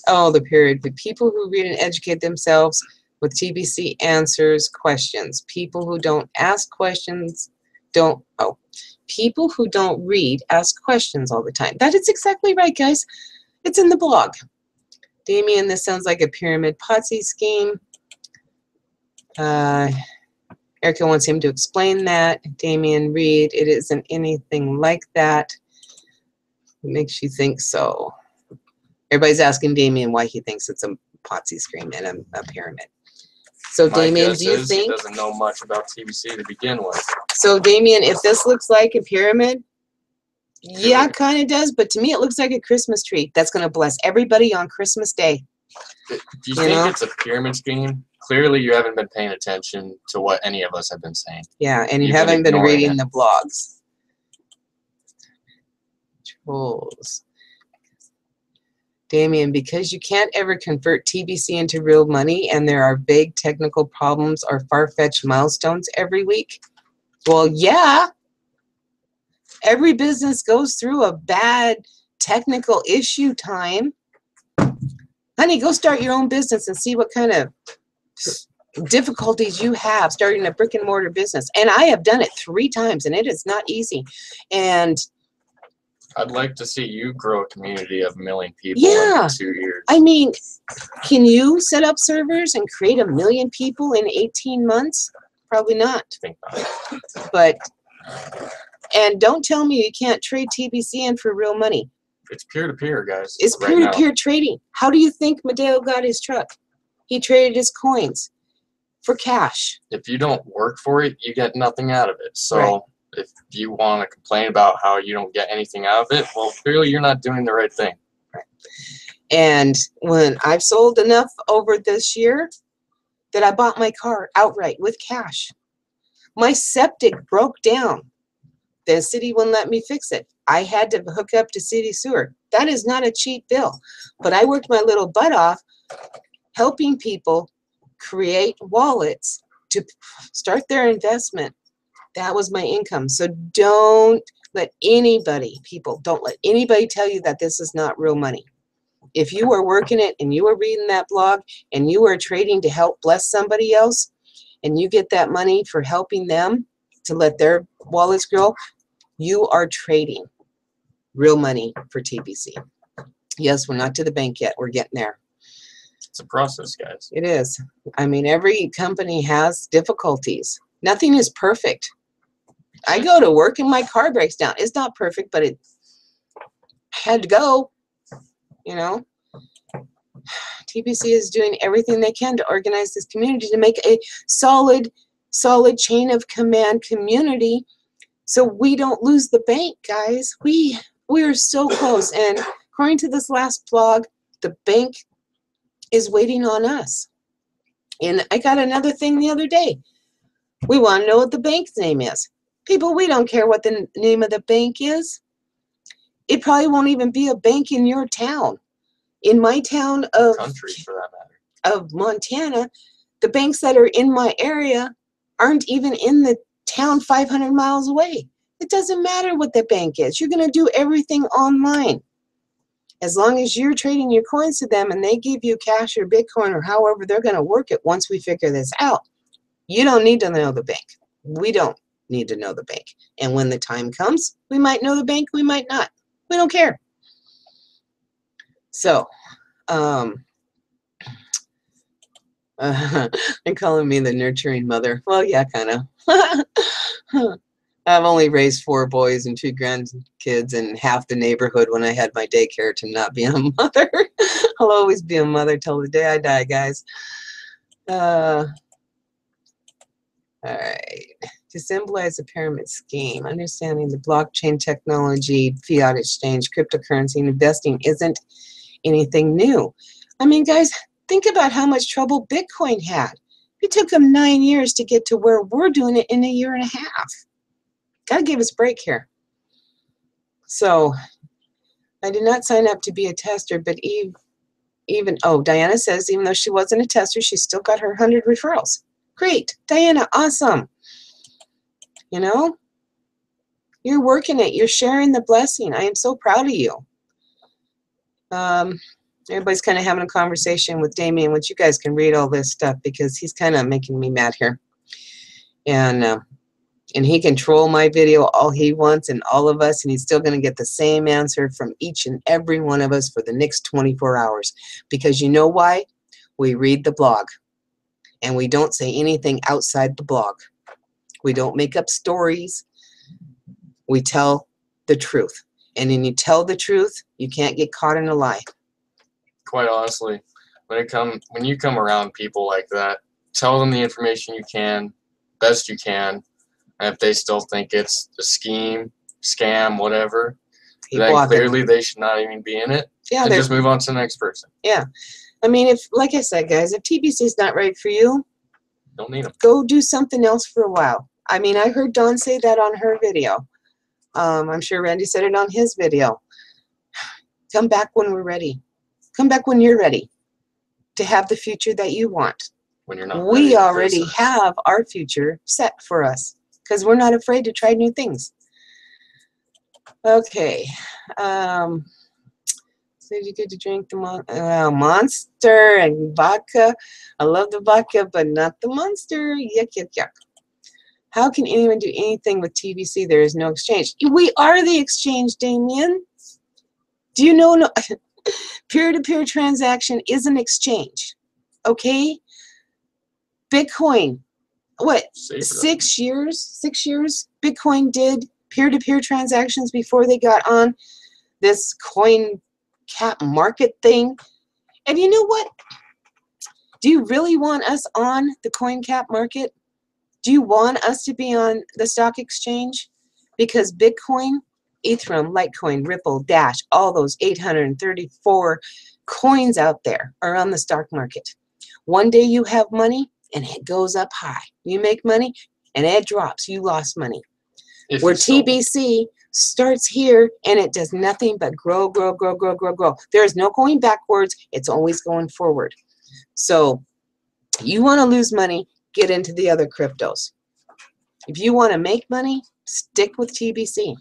A: Oh, the period. The people who read and educate themselves with TBC answers questions. People who don't ask questions don't... Oh. People who don't read ask questions all the time. That is exactly right, guys. It's in the blog. Damien, this sounds like a pyramid Ponzi scheme. Erica wants him to explain that. Damien, read. It isn't anything like that. What makes you think so? Everybody's asking Damien why he thinks it's a Ponzi scheme and a pyramid. So,
B: My
A: Damien,
B: guess
A: do you
B: is
A: think?
B: he doesn't know much about TBC to begin with.
A: So, Damien, if this looks like a pyramid, yeah, it kind of does. But to me, it looks like a Christmas tree that's going to bless everybody on Christmas Day.
B: If you think it's a pyramid scheme, clearly you haven't been paying attention to what any of us have been saying.
A: Yeah, and you
B: You've
A: haven't been
B: ignoring
A: reading
B: it.
A: the blogs. Trolls. Damien, because you can't ever convert TBC into real money and there are big technical problems or far-fetched milestones every week. Well, yeah. Every business goes through a bad technical issue time. Honey, go start your own business and see what kind of difficulties you have starting a brick and mortar business. And I have done it 3 times and it is not easy. And
B: I'd like to see you grow a community of 1 million people
A: Yeah.
B: in 2 years.
A: I mean, can you set up servers and create 1 million people in 18 months? Probably not.
B: I think not.
A: But, and don't tell me you can't trade TBC in for real money.
B: It's peer-to-peer, guys.
A: It's
B: right now.
A: peer-to-peer trading. How do you think Madeo got his truck? He traded his coins for cash.
B: If you don't work for it, you get nothing out of it. So
A: Right.
B: if you want to complain about how you don't get anything out of it, well, clearly you're not doing the right thing.
A: And when I've sold enough over this year that I bought my car outright with cash. My septic broke down. The city wouldn't let me fix it. I had to hook up to city sewer. That is not a cheap bill. But I worked my little butt off helping people create wallets to start their investment. That was my income. So don't let anybody, people, don't let anybody tell you that this is not real money. If you are working it and you are reading that blog and you are trading to help bless somebody else and you get that money for helping them to let their wallets grow, you are trading real money for TBC. Yes, we're not to the bank yet. We're getting there.
B: It's a process, guys.
A: It is. I mean, every company has difficulties. Nothing is perfect. I go to work and my car breaks down. It's not perfect, but it had to go, you know. TBC is doing everything they can to organize this community to make a solid chain of command community so we don't lose the bank, guys. We are so close. And according to this last blog, the bank is waiting on us. And I got another thing the other day. We want to know what the bank's name is. People, we don't care what the name of the bank is. It probably won't even be a bank in your town. In my town of
B: Country, for that matter.
A: Of Montana, the banks that are in my area aren't even in the town 500 miles away. It doesn't matter what the bank is. You're going to do everything online. As long as you're trading your coins to them and they give you cash or Bitcoin or however they're going to work it once we figure this out, you don't need to know the bank. We don't need to know the bank. And when the time comes, we might know the bank, we might not. We don't care. So, they're calling me the nurturing mother. Well, yeah, kind of. I've only raised 4 boys and 2 grandkids and half the neighborhood when I had my daycare to not be a mother. I'll always be a mother till the day I die, guys. All right. To symbolize a pyramid scheme, understanding the blockchain technology, fiat exchange, cryptocurrency, and investing isn't anything new. I mean, guys, think about how much trouble Bitcoin had. It took them 9 years to get to where we're doing it in a year and a half. Gotta give us a break here. So, I did not sign up to be a tester, but Diana says even though she wasn't a tester, she still got her 100 referrals. Great, Diana, awesome. You know, you're working it. You're sharing the blessing. I am so proud of you. Everybody's kind of having a conversation with Damien, which you guys can read all this stuff because he's kind of making me mad here. And he can troll my video all he wants and all of us, and he's still going to get the same answer from each and every one of us for the next 24 hours. Because you know why? We read the blog, and we don't say anything outside the blog. We don't make up stories. We tell the truth. And when you tell the truth, you can't get caught in a lie.
B: Quite honestly, when you come around people like that, tell them the information you can, best you can. And if they still think it's a scheme, scam, whatever, then clearly they should not even be in it. Yeah, and just move on to the next person.
A: Yeah. I mean, like I said, guys, if TBC is not right for you,
B: don't need them.
A: Go do something else for a while. I mean, I heard Dawn say that on her video. I'm sure Randy said it on his video. Come back when we're ready. Come back when you're ready to have the future that you want.
B: When you're not
A: we already have our future set for us because we're not afraid to try new things. Okay. So you get to drink the Monster and vodka. I love the vodka, but not the Monster. Yuck, yuck, yuck. How can anyone do anything with TBC? There is no exchange. We are the exchange, Damien. Do you know? No, peer-to-peer transaction is an exchange. Okay? Bitcoin. What? 6 years? 6 years? Bitcoin did peer-to-peer transactions before they got on this coin cap market thing. And you know what? Do you really want us on the coin cap market? Do you want us to be on the stock exchange? Because Bitcoin, Ethereum, Litecoin, Ripple, Dash, all those 834 coins out there are on the stock market. One day you have money and it goes up high. You make money and it drops. You lost money. Where TBC starts here and it does nothing but grow, grow, grow, grow, grow, grow. There is no going backwards. It's always going forward. So you want to lose money, get into the other cryptos. If you want to make money, stick with TBC.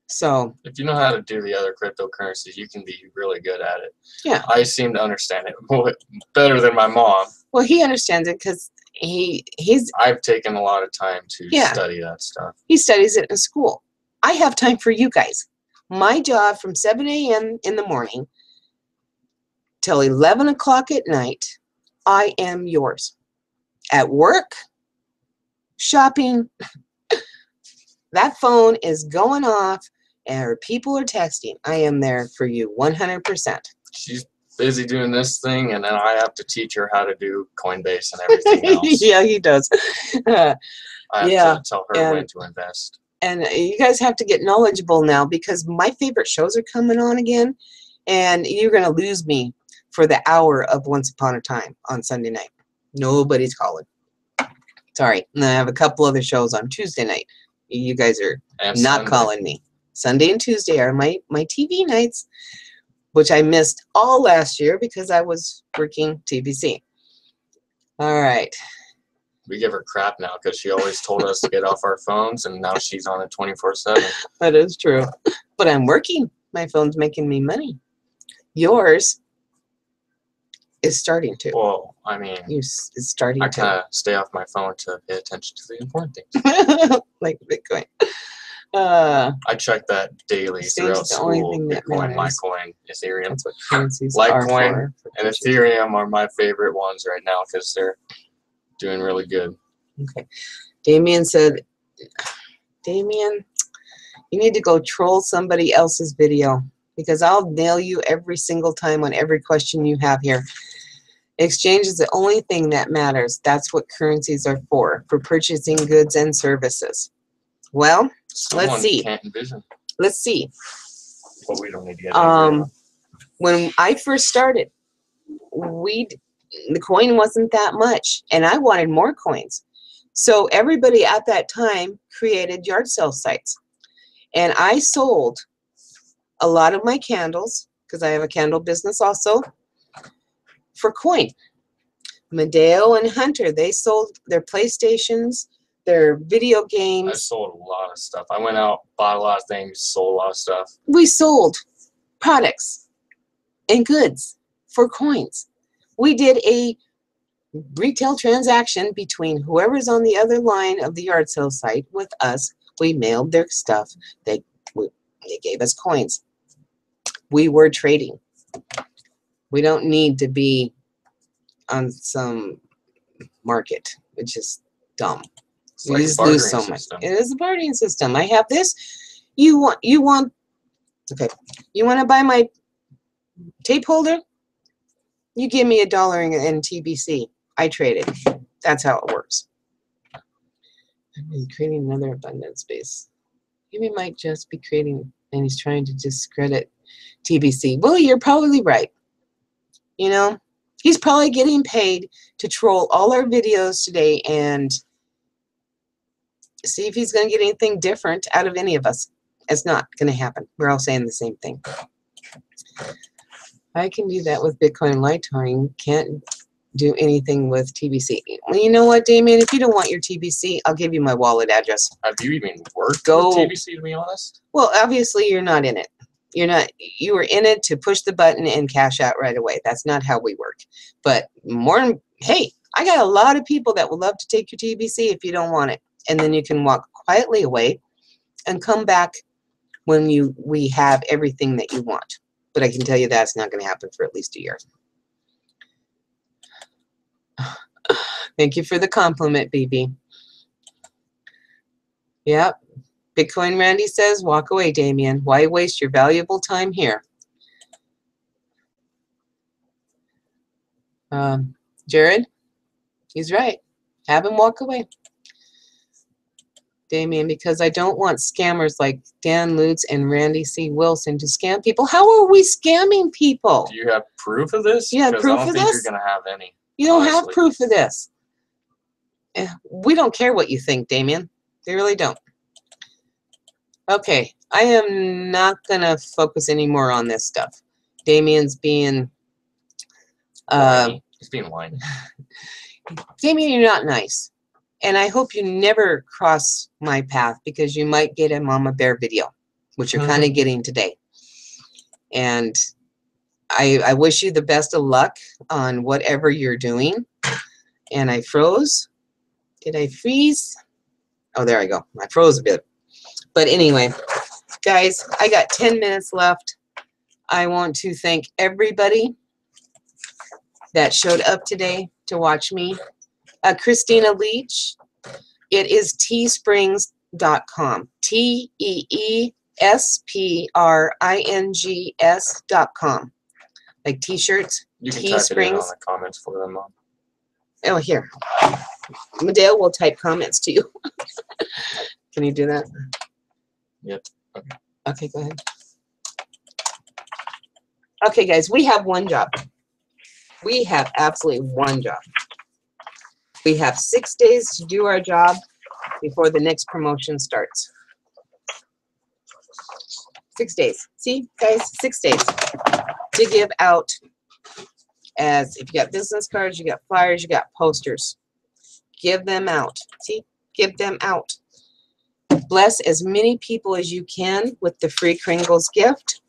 A: So
B: if you know how to do the other cryptocurrencies, you can be really good at it.
A: Yeah.
B: I seem to understand it better than my mom.
A: Well, he understands it because
B: I've taken a lot of time to study that stuff.
A: He studies it in school. I have time for you guys. My job from 7 a.m. in the morning till 11 o'clock at night, I am yours. At work, shopping, that phone is going off and people are texting. I am there for you 100%.
B: She's busy doing this thing, and then I have to teach her how to do Coinbase and everything else.
A: Yeah, he does.
B: I have to tell her when to invest.
A: And you guys have to get knowledgeable now because my favorite shows are coming on again, and you're going to lose me for the hour of Once Upon a Time on Sunday night. Nobody's calling. Sorry. And I have a couple other shows on Tuesday night. You guys are not calling me. Sunday and Tuesday are my TV nights, which I missed all last year because I was working TBC. All right.
B: We give her crap now because she always told us to get off our phones, and now she's on it 24/7.
A: That is true. But I'm working. My phone's making me money. Yours is starting to.
B: Well, I mean,
A: It's starting
B: I
A: to.
B: kind of stay off my phone to pay attention to the important things.
A: Like Bitcoin.
B: I check that daily
A: Exchange
B: throughout
A: is the only
B: school.
A: thing that
B: Bitcoin,
A: matters.
B: Litecoin, Ethereum.
A: That's what currencies are
B: Litecoin
A: for
B: and
A: purchasing.
B: Ethereum are my favorite ones right now because they're doing really good.
A: Okay. Damien said, Damien, you need to go troll somebody else's video because I'll nail you every single time on every question you have here. Exchange is the only thing that matters. That's what currencies are for purchasing goods and services. Well,
B: Someone
A: let's see.
B: Can't envision.
A: Let's see.
B: But we don't need to get into it.
A: When I first started, the coin wasn't that much, and I wanted more coins. So everybody at that time created yard sale sites. And I sold a lot of my candles, because I have a candle business also, for coin. Medeo and Hunter, they sold their PlayStations, their video
B: I
A: games.
B: sold a lot of stuff. I went out, bought a lot of things, sold a lot of stuff.
A: We sold products and goods for coins. We did a retail transaction between whoever's on the other line of the yard sale site with us. We mailed their stuff. They gave us coins. We were trading. We don't need to be on some market, which is dumb.
B: It's
A: You
B: like a
A: just lose so
B: bartering
A: much.
B: system.
A: It is a bartering system. I have this. You want okay. You want to buy my tape holder? You give me $1 in TBC. I trade it. That's how it works. I'm creating another abundance space. Maybe might just be creating, and he's trying to discredit TBC. Well, you're probably right. You know, he's probably getting paid to troll all our videos today and see if he's going to get anything different out of any of us. It's not going to happen. We're all saying the same thing. I can do that with Bitcoin Litecoin. Can't do anything with TBC. Well, you know what, Damien? If you don't want your TBC, I'll give you my wallet address.
B: Have you even worked
A: Go.
B: with TBC, to be honest?
A: Well, obviously you're not in it. You're not. You were in it to push the button and cash out right away. That's not how we work. But hey, I got a lot of people that would love to take your TBC if you don't want it, and then you can walk quietly away and come back when we have everything that you want. But I can tell you that's not going to happen for at least a year. Thank you for the compliment, BB. Yep. Bitcoin Randy says, walk away, Damien. Why waste your valuable time here? Jared, he's right. Have him walk away. Damien, because I don't want scammers like Dan Lutz and Randy C. Wilson to scam people. How are we scamming people?
B: Do you have proof of this?
A: You have proof
B: I don't
A: of
B: think
A: this?
B: you're going to have any.
A: You don't have
B: honestly.
A: proof of this. We don't care what you think, Damien. They really don't. Okay, I am not going to focus anymore on this stuff. Damien's being...
B: He's being whiny.
A: Damien, you're not nice. And I hope you never cross my path because you might get a Mama Bear video, which you're kind of getting today. And I wish you the best of luck on whatever you're doing. And I froze. Did I freeze? Oh, there I go. I froze a bit. But anyway, guys, I got 10 minutes left. I want to thank everybody that showed up today to watch me. Christina Leach, it is teesprings.com. TEESPRINGS.com. Like t-shirts.
B: You can type it in on
A: Teesprings.
B: the comments for them, Mom.
A: Oh, here. Medeo will type comments to you. Can you do that?
B: Yep. Okay.
A: Okay, go ahead. Okay, guys, we have one job. We have absolutely one job. We have 6 days to do our job before the next promotion starts. 6 days. See, guys, 6 days to give out. As if you got business cards, you got flyers, you got posters. Give them out. See, give them out. Bless as many people as you can with the free Kringles gift.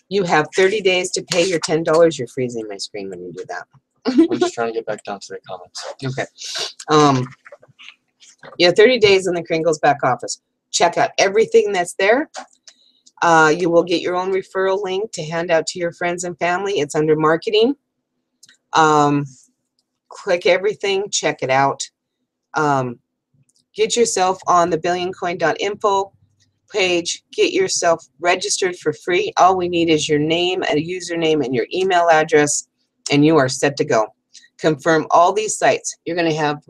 A: You have 30 days to pay your $10. You're freezing my screen when you do that.
B: I'm just trying to get back down to the comments.
A: Okay. You have 30 days in the Kringles back office. Check out everything that's there. You will get your own referral link to hand out to your friends and family. It's under marketing. Click everything. Check it out. Get yourself on the billioncoin.info page. Get yourself registered for free. All we need is your name, a username, and your email address, and you are set to go. Confirm all these sites. You're going to have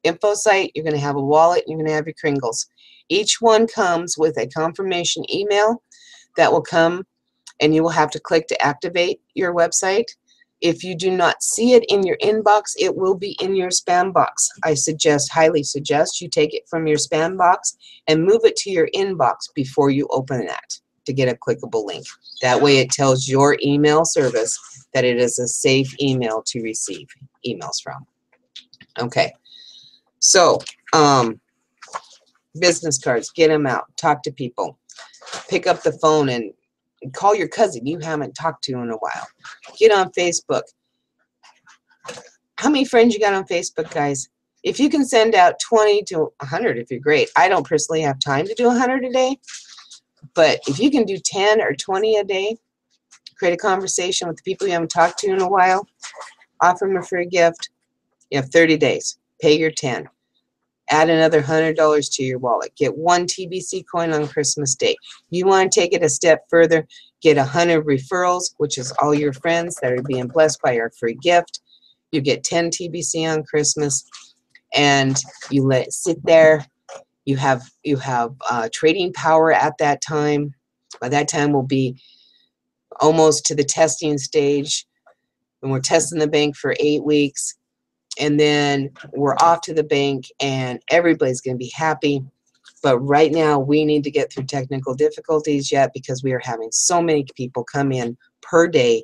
A: info site, you're going to have a wallet, you're going to have your Kringles. Each one comes with a confirmation email that will come, and you will have to click to activate your website. If you do not see it in your inbox, it will be in your spam box. I highly suggest you take it from your spam box and move it to your inbox before you open that to get a clickable link. That way it tells your email service that it is a safe email to receive emails from. Okay. So, business cards, get them out, talk to people, pick up the phone and call your cousin you haven't talked to in a while. Get on Facebook. How many friends you got on Facebook, guys? If you can send out 20 to 100, if you're great. I don't personally have time to do 100 a day, but if you can do 10 or 20 a day, create a conversation with the people you haven't talked to in a while, offer them a free gift. You have 30 days. Pay your 10. Add another $100 to your wallet. Get 1 TBC coin on Christmas Day. You want to take it a step further, get 100 referrals, which is all your friends that are being blessed by our free gift. You get 10 TBC on Christmas, and you let it sit there. You have trading power at that time. By that time, we'll be almost to the testing stage, and we're testing the bank for 8 weeks. And then we're off to the bank and everybody's going to be happy. But right now we need to get through technical difficulties yet because we are having so many people come in per day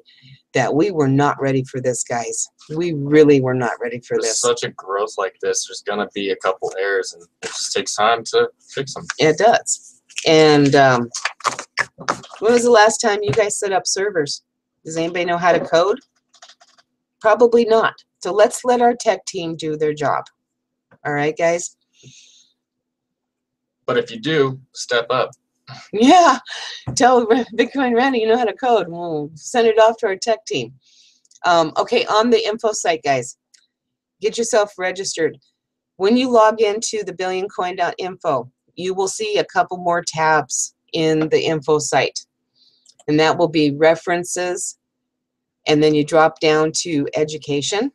A: that we were not ready for this, guys. We really were not ready for this.
B: Such a growth like this, there's going to be a couple errors and it just takes time to fix them.
A: It does. And when was the last time you guys set up servers? Does anybody know how to code? Probably not. So let's let our tech team do their job. All right, guys?
B: But if you do, step up.
A: Yeah. Tell Bitcoin Randy you know how to code. We'll send it off to our tech team. Okay, on the info site, guys, get yourself registered. When you log into the billioncoin.info, you will see a couple more tabs in the info site. And that will be references. And then you drop down to education.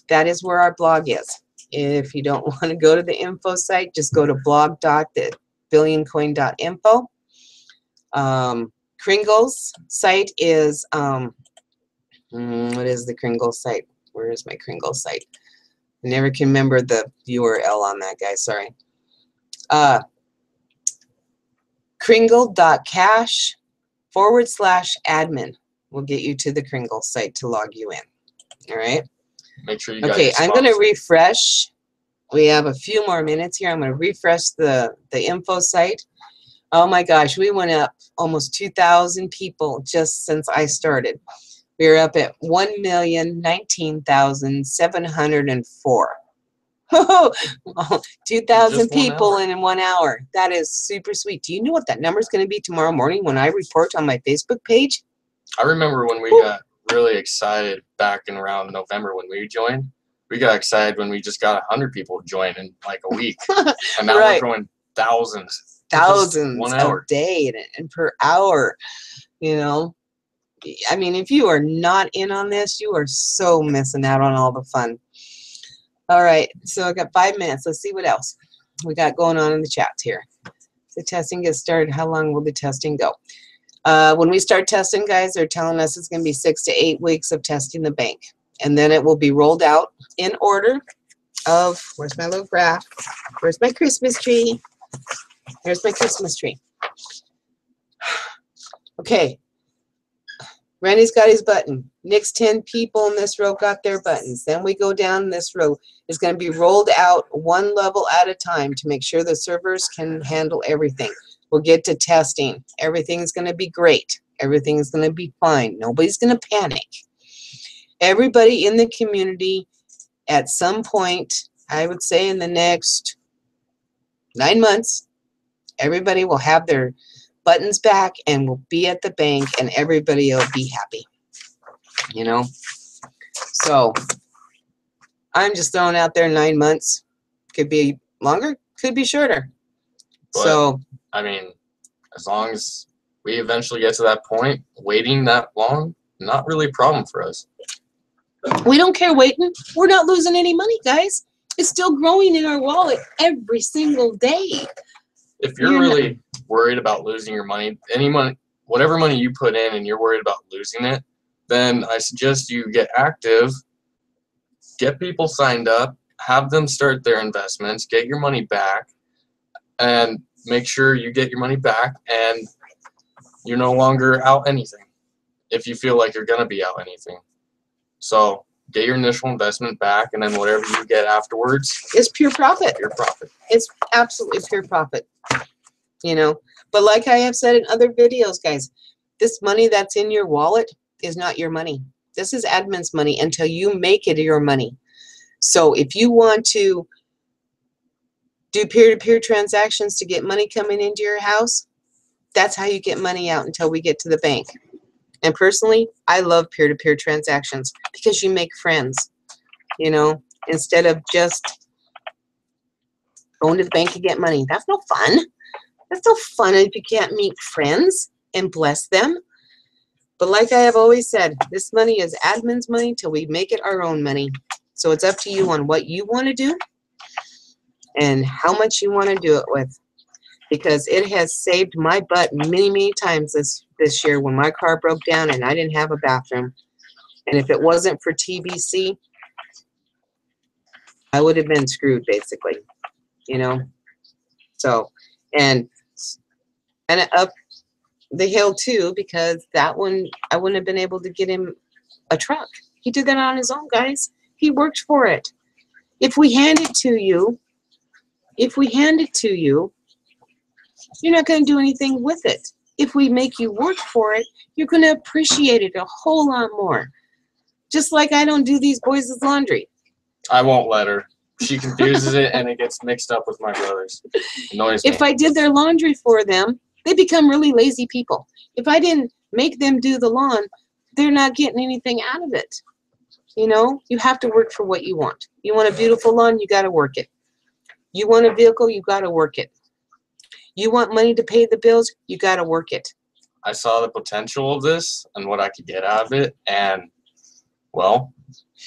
A: That is where our blog is. If you don't want to go to the info site, just go to blog.thebillioncoin.info. Kringles site is, what is the Kringles site? Where is my Kringles site? I never can remember the URL on that, guys. Sorry. Kringle.cash/admin will get you to the Kringles site to log you in. All right.
B: Make sure you guys.
A: Okay, I'm going to refresh. We have a few more minutes here. I'm going to refresh the info site. Oh my gosh, we went up almost 2,000 people just since I started. We are up at 1,019,704. 2,000 people in 1 hour. That is super sweet. Do you know what that number is going to be tomorrow morning when I report on my Facebook page?
B: I remember when we got really excited back in around November when we joined. We got excited when we just got 100 people join in like a week. And now we're growing thousands.
A: Thousands a day and per hour. You know, I mean, if you are not in on this, you are so missing out on all the fun. All right, so I got 5 minutes. Let's see what else we got going on in the chats here. The testing gets started. How long will the testing go? When we start testing, guys, they're telling us it's going to be 6 to 8 weeks of testing the bank. And then it will be rolled out in order of, where's my little graph? Where's my Christmas tree? There's my Christmas tree. Okay. Randy's got his button. Next 10 people in this row got their buttons. Then we go down this row. It's going to be rolled out one level at a time to make sure the servers can handle everything. We'll get to testing. Everything's going to be great. Everything's going to be fine. Nobody's going to panic. Everybody in the community at some point, I would say in the next 9 months, everybody will have their buttons back and will be at the bank and everybody will be happy. You know? So, I'm just throwing out there 9 months. Could be longer, could be shorter.
B: But,
A: So,
B: I mean, as long as we eventually get to that point, waiting that long, not really a problem for us.
A: we don't care waiting. We're not losing any money, guys. It's still growing in our wallet every single day.
B: If you're really worried about losing your money, any money, whatever money you put in and you're worried about losing it, then I suggest you get active, get people signed up, have them start their investments, get your money back, and make sure you get your money back and you're no longer out anything if you feel like you're going to be out anything. So get your initial investment back, and then whatever you get afterwards
A: It's pure profit.
B: your profit.
A: It's absolutely pure profit. You know, but like I have said in other videos, guys, this money that's in your wallet is not your money. This is admin's money until you make it your money. So if you want to do peer-to-peer transactions to get money coming into your house, that's how you get money out until we get to the bank. And personally, I love peer-to-peer transactions because you make friends, you know, instead of just going to the bank to get money. That's no fun. That's no fun if you can't meet friends and bless them. But like I have always said, this money is admin's money till we make it our own money. So it's up to you on what you want to do and how much you want to do it with. Because it has saved my butt many, many times this year when my car broke down and I didn't have a bathroom. And if it wasn't for TBC, I would have been screwed, basically. You know? So, and up the hill, too, because that one, I wouldn't have been able to get him a truck. He did that on his own, guys. He worked for it. If we hand it to you, you're not going to do anything with it. If we make you work for it, you're going to appreciate it a whole lot more. Just like I don't do these boys' laundry.
B: I won't let her. She confuses it and it gets mixed up with my brothers. Annoys me.
A: If I did their laundry for them, they become really lazy people. If I didn't make them do the lawn, they're not getting anything out of it. You know, you have to work for what you want. You want a beautiful lawn, you got to work it. You want a vehicle, you got to work it. You want money to pay the bills, you got to work it.
B: I saw the potential of this and what I could get out of it, and, well,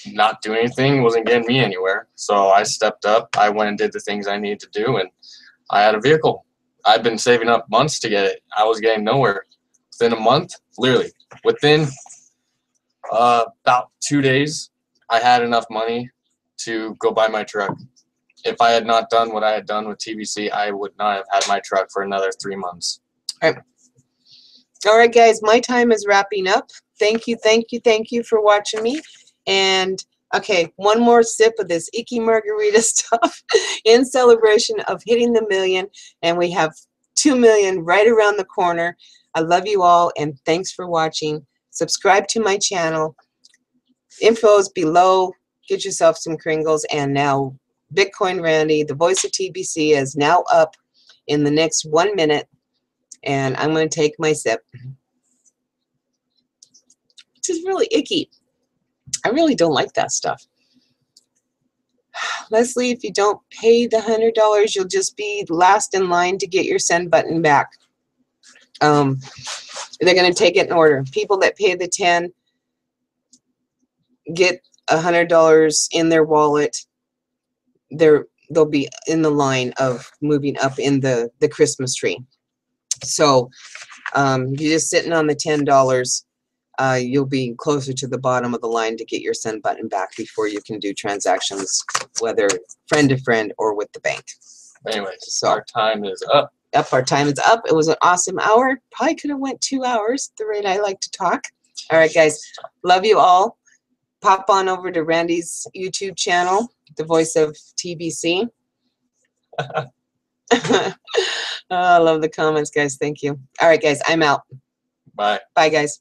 B: not doing anything wasn't getting me anywhere. So I stepped up, I went and did the things I needed to do, and I had a vehicle. I've been saving up months to get it. I was getting nowhere. Within a month, literally, within about 2 days, I had enough money to go buy my truck. If I had not done what I had done with TBC, I would not have had my truck for another 3 months.
A: All right, guys, my time is wrapping up. Thank you for watching me. And, okay, one more sip of this icky margarita stuff in celebration of hitting the million. And we have 2 million right around the corner. I love you all, and thanks for watching. Subscribe to my channel. Info is below. Get yourself some Kringles. And now, Bitcoin Randy, the voice of TBC, is now up in the next 1 minute. And I'm going to take my sip. This is really icky. I really don't like that stuff. Leslie, if you don't pay the $100, you'll just be last in line to get your send button back. They're going to take it in order. People that pay the $10 get $100 in their wallet. They'll be in the line of moving up in the Christmas tree. So you're just sitting on the $10. You'll be closer to the bottom of the line to get your send button back before you can do transactions, whether friend to friend or with the bank.
B: Anyways,
A: So
B: our time is up.
A: Our time is up. It was an awesome hour. Probably could have went 2 hours, the rate I like to talk. All right, guys. Love you all. Pop on over to Randy's YouTube channel, the voice of TBC. I love the comments, guys. Thank you. All right, guys. I'm out.
B: Bye.
A: Bye, guys.